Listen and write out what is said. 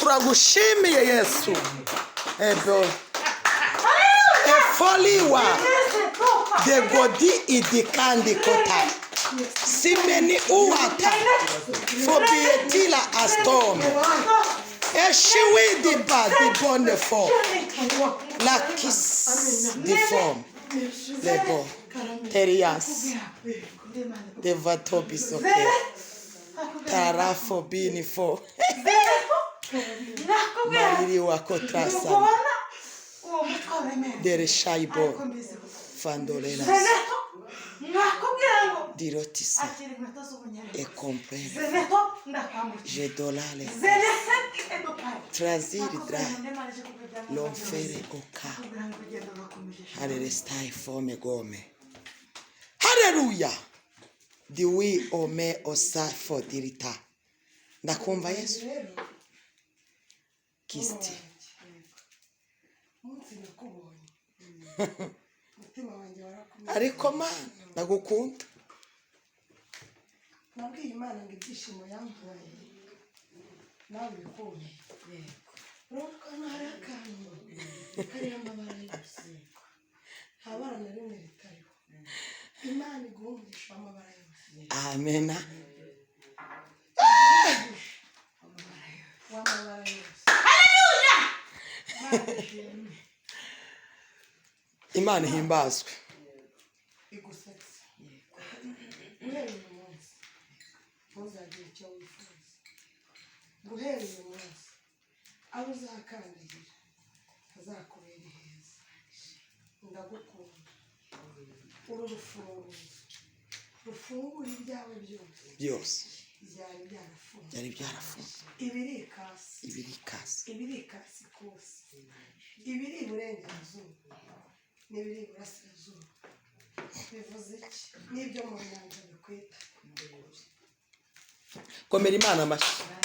turagushimiye Yesu. Ebo. Efoliwa. De godi idikandi kota. Simeni uwata. Fobietila astome. Eshiwi di ba di bonne fo. La kiss di forme. Lebo. Terias. De vatobisoke. Tarafo bini fo. Mariri wakotrasa. Dere shaibo. Fandolenas. Dirotisa. E comprende. Je dolale. Traziri dra. L'onfere oka. Harere stai fome gome. Hallelujah. Diwi ome osafo dirita. Ndakumva Yesu. Kisti. Ariko mana ndagukunda. Nabwiye Imana ngo ibyishimo yampaye nawe bikomeye. Nuko hari akantu kariho amabara yose. Nta bara na rimwe ritariho. Imana iguhumurisha amabara yose. Amena. Amabara yose. Hallelujah. Imana himbazwe. Igusetse. Guhera uyu munsi ntuzagire icyo wifuza. Guhera uyu munsi abo uzakandagira hazakubera heza. Ndagukunda. Uru rufunguzo rufungura ibyawe byose. Byose. Byari byarafunze. Byari byarafunze. Ibiri ikasi. Ibiri ikasi. Ibiri ikasi kose. Ibiri iburengerazuba. N'ibiri iburasirazuba. Bivuze iki? N'ibyo mu nyanja bikwita. Komera Imana amashyi.